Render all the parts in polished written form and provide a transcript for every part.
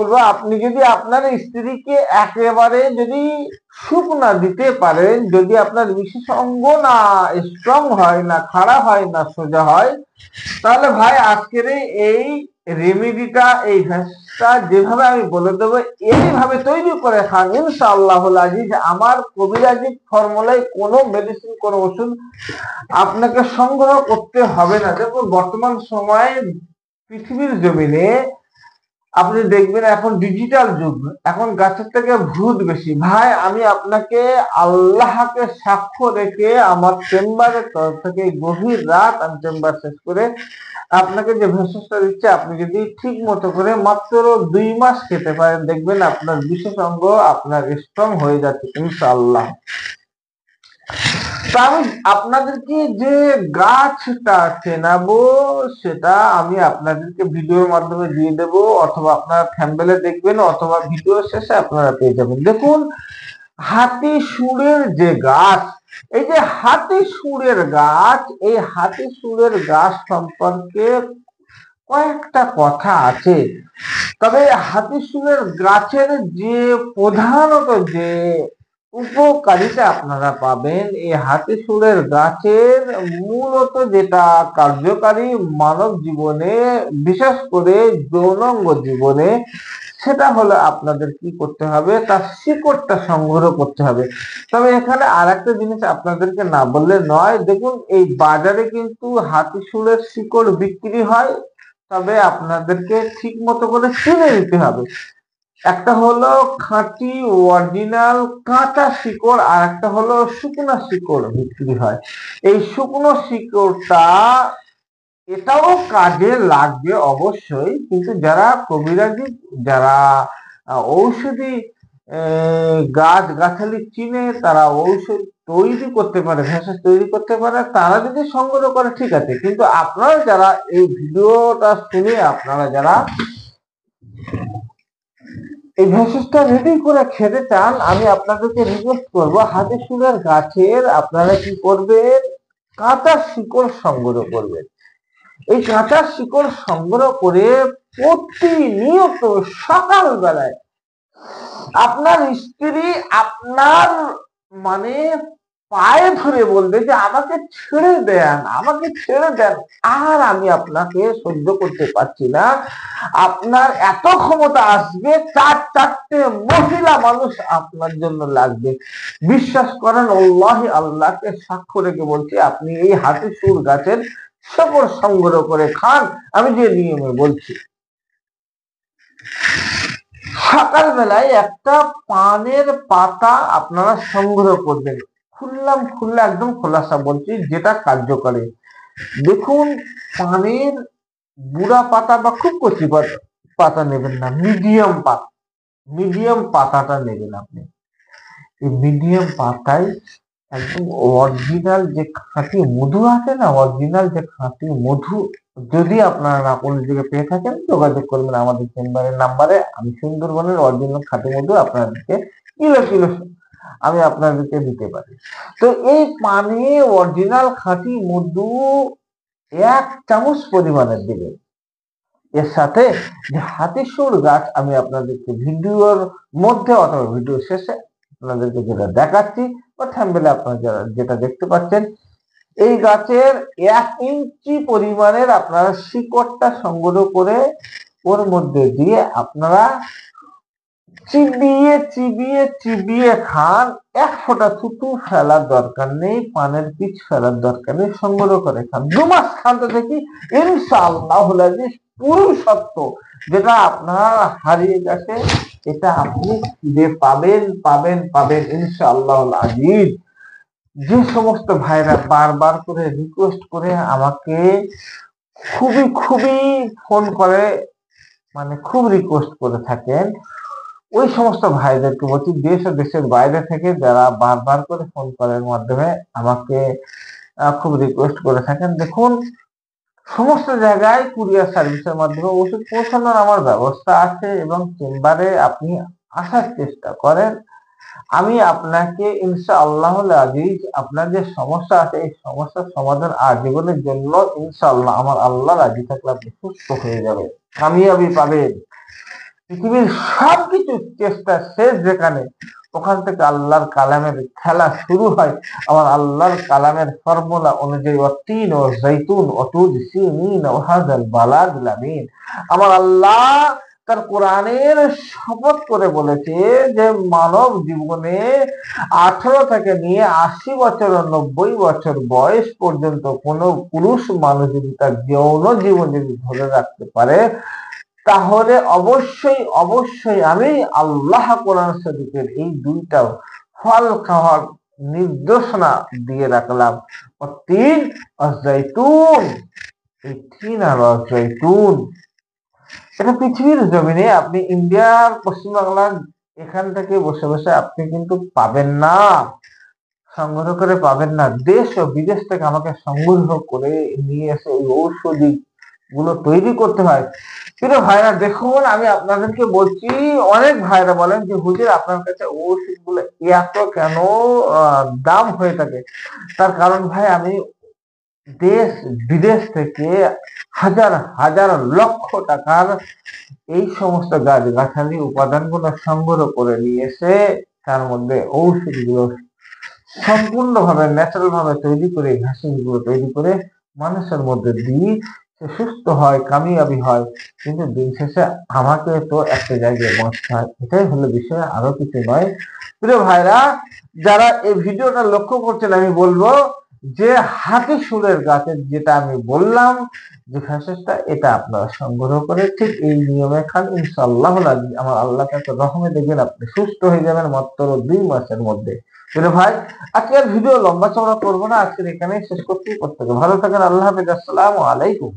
বলবো, আপনি যদি আপনার স্ত্রীকে একেবারে যদি সুখ না দিতে পারেন, যদি আপনার বিশেষ অঙ্গ না স্ট্রং হয়, না খাড়া হয়, না সোজা হয়, তাহলে ভাই আজকের এই রেমেডিটা, এই ভেষজটা যেভাবে আমি বলে দেবো, এইভাবে তৈরি করে খান, ইনশাআল্লাহুল আজিজ। আমার কবিরাজি ফর্মুলায় কোনো মেডিসিন, কোনো ওষুধ আপনাকে সংগ্রহ করতে হবে না। দেখুন, বর্তমান সময়ে পৃথিবীর জমিনে আপনি দেখবেন এখন ডিজিটাল যুগ, এখন গাছের থেকে ভূত বেশি। ভাই আমি আপনাকে আল্লাহকে সাক্ষ্য রেখে আমার চেম্বারের তরফ থেকে গভীর রাত আমি চেম্বার শেষ করে আপনাকে যে ভেষজটা দিচ্ছে, আপনি যদি ঠিক মতো করে মাত্র 2 মাস খেতে পারেন, দেখবেন আপনার বিশেষ অঙ্গ আপনার স্ট্রং হয়ে যাচ্ছে ইনশাআল্লাহ। তা আমি আপনাদেরকে যে গাছটা চেনাবো সেটা আমি আপনাদেরকে ভিডিওর মাধ্যমে দিয়ে দেবো, অথবা আপনারা থাম্বনেলে দেখবেন, অথবা ভিডিও শেষে আপনারা পেয়ে যাবেন। দেখুন, হাতি সুরের যে গাছ, এই যে হাতি সুরের গাছ, এই হাতি সুরের গাছ সম্পর্কে কয়েকটা কথা আছে। তবে হাতি সুরের গাছের যে প্রধানত যে উপকারিতা আপনারা পাবেন, এই হাতি সুরের গাছের মূলত যেটা কার্যকারী মানব জীবনে, বিশেষ করে যৌনাঙ্গ জীবনে, সেটা হলো আপনাদের কি করতে হবে, তার শিকড়টা সংগ্রহ করতে হবে। তবে এখানে আর একটা জিনিস আপনাদেরকে না বললে নয়। দেখুন, এই বাজারে কিন্তু হাতি সুরের শিকড় বিক্রি হয়, তবে আপনাদেরকে ঠিক মতো করে চিনে নিতে হবে। একটা হলো খাঁটি অরিজিনাল কাঁচা শিকড়, আর একটা হলো শুকনো শিকড় বিক্রি হয়। এই শুকনো শিকড়টা এটাও কাজে লাগবে অবশ্যই, কিন্তু যারা কবিরাজি, যারা ঔষধি গাছ গাছালি চিনে, তারা ঔষধ তৈরি করতে পারে, ভেষজ তৈরি করতে পারে, তারা যদি সংগ্রহ করে ঠিক আছে। কিন্তু আপনারা যারা এই ভিডিওটা শুনে, আপনারা যারা এই ভেষজটা রেডি করে খেতে চান, আমি আপনাদেরকে রিকোয়েস্ট করবো, হাতি সুরের গাছের আপনারা কি করবেন, কাঁচা শিকড় সংগ্রহ করবেন। এই কাঁচা শিকড় সংগ্রহ করে প্রতিনিয়ত সকাল বেলায় আপনার স্ত্রী আপনার মানে পায়ে ধরে বলবে যে আমাকে ছেড়ে দেন, আমাকে ছেড়ে দেন, আর আমি আপনাকে সহ্য করতে পারছি না। আপনার এত ক্ষমতা আসবে, 4-4টে মহিলা মানুষ আপনার জন্য লাগবে। বিশ্বাস করেন, আল্লাহি, আল্লাহকে সাক্ষ্য রেখে বলছি, আপনি এই হাতি সুর গাছের শিকড় সংগ্রহ করে খান, আমি যে নিয়মে বলছি। সকালবেলায় একটা পানের পাতা আপনারা সংগ্রহ করবেন, খুললা একদম খোলাসা বলছি, যেটা কার্যকরী। দেখুন, পানের বুড়া পাতা বা খুব কচি পাতা নেবেন না, মিডিয়াম পাতাটা নেবেন আপনি। এই মিডিয়াম পাতায় একদম অরিজিনাল যে খাঁটি মধু আছে না, অরিজিনাল যে খাঁটি মধু, যদি আপনারা না কোনো জায়গায় পেয়ে থাকেন, যোগাযোগ করবেন আমাদের চেম্বারের নাম্বারে। আমি সুন্দরবনের অরিজিনাল খাঁটি মধু আপনাদেরকে কিলো কিলো আমি আপনাদেরকে দিতে পারি। তো এই পানি অরিজিনাল খাঁটি মধু 1 চামচ পরিমাণের দিবেন। এর সাথে যে হাতি সুর গাছ আমি আপনাদেরকে ভিডিওর মধ্যে অথবা ভিডিও শেষে আপনাদেরকে যেটা দেখাচ্ছি, বা থাম্বনেলে আপনারা যেটা দেখতে পাচ্ছেন, এই গাছের 1 ইঞ্চি পরিমাণের আপনারা শিকড়টা সংগ্রহ করে ওর মধ্যে দিয়ে আপনারা চিবিয়ে চিবিয়ে চিবিয়ে খান। 1 ফোঁটা থুতু ফেলার দরকার নেই, পানের পিচ ফেলার দরকার নেই, সংগ্রহ করে খান। 2 মাস খান তো দেখি, ইনশাআল্লাহুল আজিজ পুরো সত্য যেটা আপনার হারিয়ে গেছে, এটা আপনি ফিরে পাবেন ইনশাআল্লাহুল আজিজ। যে সমস্ত ভাইরা বারবার করে রিকোয়েস্ট করে আমাকে খুবই ফোন করে, মানে খুব রিকোয়েস্ট করে থাকেন, ওই সমস্ত ভাইদেরকে বলছি, দেশ ও দেশের বাইরে থেকে যারা বারবার করে ফোন কলের মাধ্যমে আমাকে খুব রিকোয়েস্ট করে থাকেন, দেখুন, সমস্ত জায়গায় কুরিয়ার সার্ভিসের মাধ্যমে ওষুধ পৌঁছানোর আমার ব্যবস্থা আছে, এবং চেম্বারে আপনি আসার চেষ্টা করেন। আমি আপনাকে ইনশাআল্লাহুল আজিজ আপনার যে সমস্যা আছে, এই সমস্যার সমাধান আজীবনের জন্য ইনশাআল্লাহ আমার আল্লাহ রাজি থাকলে আপনি সুস্থ হয়ে যাবেন, কামিয়াবি পাবেন। পৃথিবীর সবকিছু চেষ্টা শেষ যেখানে, ওখান থেকে আল্লাহর কালামের খেলা শুরু হয়। আমার আল্লাহর কালামের ফর্মুলা অনুযায়ী অতীন ও জৈতুন অতুদ সিনিন ও হাযাল বালাদুল আমিন। আমার আল্লাহ তার কোরআনের শপথ করে বলেছে যে মানব জীবনে 18 থেকে নিয়ে 80 বছর ও 90 বছর বয়স পর্যন্ত কোনো পুরুষ মানুষ যদি তার যৌন জীবন যদি ধরে রাখতে পারে, তাহলে অবশ্যই অবশ্যই আমি আল্লাহ কোরআন শরীফের এই দুইটা ফল খাওয়ার নির্দেশনা দিয়ে রাখলাম। তিন জৈতুন, এই তিন আর জৈতুন, এটা পৃথিবীর জমিনে আপনি ইন্ডিয়ার পশ্চিমবাংলার এখান থেকে বসে বসে আপনি কিন্তু পাবেন না, সংগ্রহ করে পাবেন না। দেশ ও বিদেশ থেকে আমাকে সংগ্রহ করে নিয়ে এসে এই ঔষধি গুলো তৈরি করতে হয়। প্রিয় ভাইরা দেখুন, আমি আপনাদেরকে বলছি, অনেক ভাইরা বলেন যে হুজুর আপনার কাছে ঔষধ গুলো এত কেন দাম হয়ে থাকে। তার কারণ ভাই, আমি দেশ বিদেশ থেকে হাজার হাজার লক্ষ টাকার এই সমস্ত গাছগাছালি উপাদানগুলো সংগ্রহ করে নিয়ে এসে তার মধ্যে ঔষধগুলো সম্পূর্ণভাবে ন্যাচারাল ভাবে তৈরি করে, ঘাসগুলো তৈরি করে মানুষের মধ্যে দিই, সে সুস্থ হয়, কামিয়াবি হয়। কিন্তু দিন শেষে আমাকে তো একটা জায়গায় বাঁচতে হয়। এটাই হলো বিষয়, আরো কিছু নয়। প্রিয় ভাইরা, যারা এই ভিডিওটা লক্ষ্য করছেন, আমি বলবো যে হাতি সুরের গাছের যেটা আমি বললাম যে ফ্যাসেসটা, এটা আপনারা সংগ্রহ করে ঠিক এই নিয়মে খান, ইনশাআল্লাহ আমার আল্লাহ কাছে রহমে দেখবেন আপনি সুস্থ হয়ে যাবেন মাত্র 2 মাসের মধ্যে। ভাই, আজকে আর ভিডিও লম্বা চওড়া করবো না, আজকে এখানেই শেষ করছি। প্রত্যেকে ভালো থাকেন, আল্লাহ হাফেজ, আসসালামু আলাইকুম।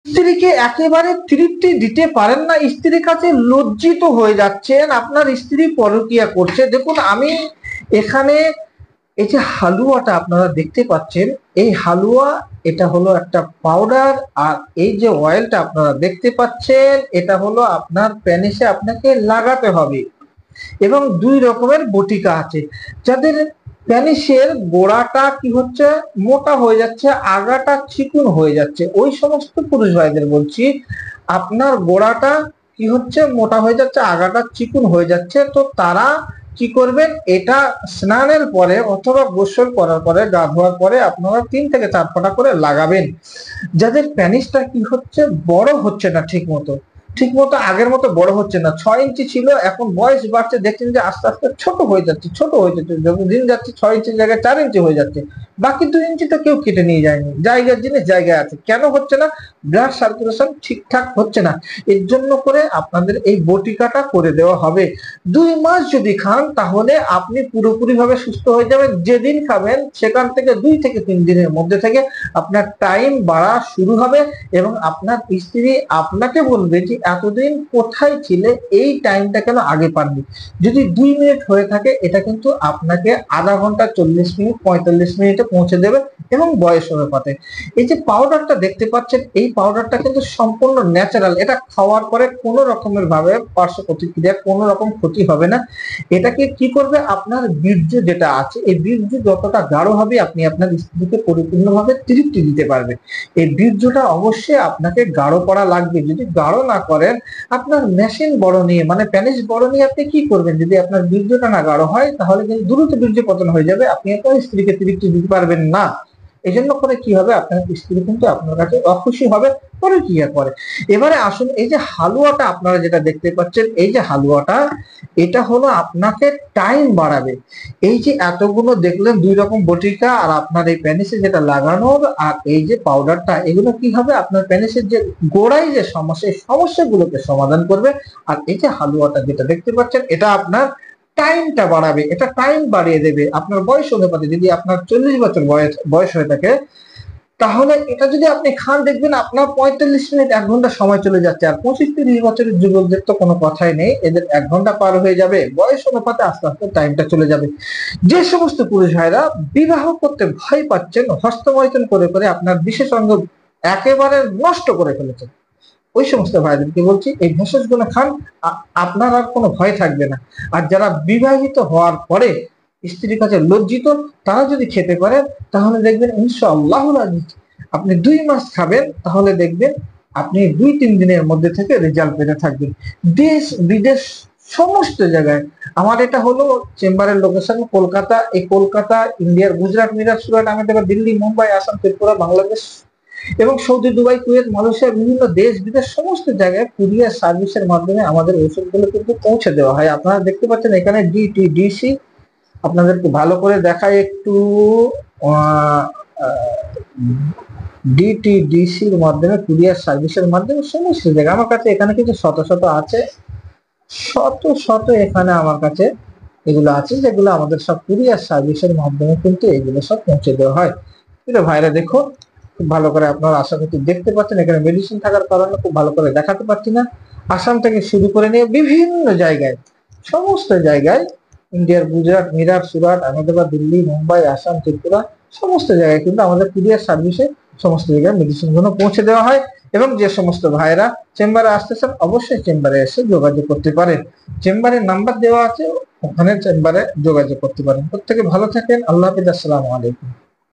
স্ত্রীকে একেবারে তৃপ্তি দিতে পারেন না, স্ত্রীর কাছে লজ্জিত হয়ে যাচ্ছেন, আপনার স্ত্রী পরকীয়া করছে। দেখুন, আমি এখানে এই যে হালুয়াটা আপনারা দেখতে পাচ্ছেন, এই হালুয়া এটা হলো একটা পাউডার, আর এই যে অয়েলটা আপনারা দেখতে পাচ্ছেন এটা হলো আপনার প্যানিসে আপনাকে লাগাতে হবে। এবং 2 রকমের বটিকা আছে। যাদের প্যানিসের গোড়াটা কি হচ্ছে, মোটা হয়ে যাচ্ছে, আগাটা চিকন হয়ে যাচ্ছে, ওই সমস্ত পুরুষ ভাইদের বলছি, আপনার গোড়াটা কি হচ্ছে, মোটা হয়ে যাচ্ছে, আগাটা চিকন হয়ে যাচ্ছে, তো তারা কি করবেন, এটা স্নানের পরে অথবা গোসল করার পরে, গা ধোয়ার পরে আপনারা 3 থেকে 4 ফোঁটা করে লাগাবেন। যাদের প্যানিসটা কি হচ্ছে, বড় হচ্ছে না ঠিক মতো আগের মতো বড় হচ্ছে না, 6 ইঞ্চি ছিল, এখন বয়স বাড়ছে, দেখছেন যে আস্তে আস্তে ছোট হয়ে যাচ্ছে, যত দিন যাচ্ছে 6 ইঞ্চির জায়গায় 4 ইঞ্চি হয়ে যাচ্ছে। বাকি 2 ইঞ্চি তো কেউ কেটে নিয়ে যায়নি, জায়গার জিনিস জায়গায় আছে। কেন হচ্ছে না? ব্লাড সার্কুলেশন ঠিকঠাক হচ্ছে না। এর জন্য করে আপনাদের এই বটিকাটা করে দেওয়া হবে। 2 মাস যদি খান তাহলে আপনি পুরোপুরি ভাবে সুস্থ হয়ে যাবেন। যেদিন খাবেন সেখান থেকে 2 থেকে 3 দিনের মধ্যে থেকে আপনার টাইম বাড়া শুরু হবে, এবং আপনার স্ত্রী আপনাকে বলবে যে এতদিন কোথায় ছিলে, এই টাইমটা কেন আগে পাননি। যদি 2 মিনিট হয়ে থাকে, এটা কিন্তু আপনাকে আধা ঘন্টা, 40 মিনিট, 45 মিনিটে পৌঁছে দেবে, এবং বয়স অনুপাতে। এই যে পাউডারটা দেখতে পাচ্ছেন, এই পাউডারটা কিন্তু সম্পূর্ণ ন্যাচারাল। এটা খাওয়ার পরে কোনো রকমের ভাবে পার্শ্ব প্রতিক্রিয়া, কোনো রকম ক্ষতি হবে না। এটাকে কি করবে, আপনার বীর্য যেটা আছে, এই বীর্য যতটা গাঢ় হবে, আপনি আপনার স্ত্রীকে পরিপূর্ণভাবে তৃপ্তি দিতে পারবেন। এই বীর্যটা অবশ্যই আপনাকে গাঢ় করা লাগবে। যদি গাঢ় না করেন, আপনার মেশিন বড় নিয়ে, মানে প্যানিস বড় নিয়ে আপনি কি করবেন, যদি আপনার বীর্যটা না গাঢ় হয়, তাহলে কিন্তু দ্রুত বীর্য পতন হয়ে যাবে, আপনি আপনার স্ত্রীকে তৃপ্তি দিতে পারবেন না। এই জন্য করে কি হবে, আপনার স্ত্রী কিন্তু আপনার কাছে অখুশি হবে, পরে কি করে। এবারে আসুন, এই যে হালুয়াটা আপনারা যেটা দেখতে পাচ্ছেন, এই যে হালুয়াটা, এটা হলো আপনাকে টাইম বাড়াবে। এই যে এতগুলো দেখলেন 2 রকম বটিকা, আর আপনার এই প্যানিসে যেটা লাগানোর, আর এই যে পাউডারটা, এগুলো কি হবে, আপনার প্যানিসের যে গোড়ায় যে সমস্যা, এই সমস্যাগুলোকে সমাধান করবে। আর এই যে হালুয়াটা যেটা দেখতে পাচ্ছেন, এটা আপনার টাইমটা বাড়াবে, এটা টাইম বাড়িয়ে দেবে আপনার বয়স অনুপাতে। যদি আপনার 40 বছর বয়স হয়ে থাকে, তাহলে এটা যদি আপনি খান, দেখবেন আপনার 45 মিনিট, 1 ঘন্টা সময় চলে যাচ্ছে। আর 25-30 বছরের যুবকদের তো কোনো কথাই নেই, এদের 1 ঘন্টা পার হয়ে যাবে, বয়স অনুপাতে আস্তে আস্তে টাইমটা চলে যাবে। যে সমস্ত পুরুষ ভাইরা বিবাহ করতে ভয় পাচ্ছেন, হস্তমৈথুন করে করে আপনার বিশেষ অঙ্গ একেবারে নষ্ট করে ফেলেছেন, ওই সমস্ত ভাইদেরকে বলছি এই ভেষজগুলো খান, আপনার আর কোনো ভয় থাকবে না। আর যারা বিবাহিত হওয়ার পরে স্ত্রীর কাছে লজ্জিত, তারা যদি খেতে পারেন তাহলে দেখবেন ইনশাআল্লাহ আপনি 2 মাস খাবেন, তাহলে দেখবেন আপনি 2-3 দিনের মধ্যে থেকে রেজাল্ট পেতে থাকবেন। দেশ বিদেশ সমস্ত জায়গায় আমার এটা হলো চেম্বারের লোকেশন কলকাতা। এই কলকাতা, ইন্ডিয়ার গুজরাট, মিরাট, সুরাট, আহমেদাবাদ, দিল্লি, মুম্বাই, আসাম, ত্রিপুরা, বাংলাদেশ এবং সৌদি, দুবাই, কুয়েত, মালয়েশিয়া, বিভিন্ন দেশ বিদেশ সমস্ত জায়গায় কুরিয়ার সার্ভিসের মাধ্যমে আমাদের ওষুধগুলো কিন্তু পৌঁছে দেওয়া হয়। আপনারা দেখতে পাচ্ছেন এখানে ডিটিডিসি, আপনাদেরকে ভালো করে দেখায় একটু, ডিটিডিসির মাধ্যমে, কুরিয়ার সার্ভিসের মাধ্যমে সমস্ত জায়গায় আমার কাছে এখানে কিছু শত শত আছে, শত শত এখানে আমার কাছে এগুলো আছে, যেগুলো আমাদের সব কুরিয়ার সার্ভিসের মাধ্যমে কিন্তু এগুলো সব পৌঁছে দেওয়া হয়। কিন্তু ভাইরা দেখুন, খুব ভালো করে আপনারা আশা করছি দেখতে পাচ্ছেন, এখানে মেডিসিন থাকার কারণে খুব ভালো করে দেখাতে পারছি না। আসাম থেকে শুরু করে নিয়ে বিভিন্ন জায়গায়, সমস্ত জায়গায়, ইন্ডিয়ার গুজরাট, মিরাট, সুরাট, আহমেদাবাদ, দিল্লি, মুম্বাই, আসাম, ত্রিপুরা সমস্ত জায়গায় কিন্তু আমাদের কুরিয়ার সার্ভিসে সমস্ত জায়গায় মেডিসিন গুলো পৌঁছে দেওয়া হয়। এবং যে সমস্ত ভাইরা চেম্বারে আসতেছেন অবশ্যই চেম্বারে এসে যোগাযোগ করতে পারেন। চেম্বারের নাম্বার দেওয়া আছে, ওখানে চেম্বারে যোগাযোগ করতে পারেন। প্রত্যেকে ভালো থাকেন। আল্লাহ হাফিজ। আসসালামু আলাইকুম।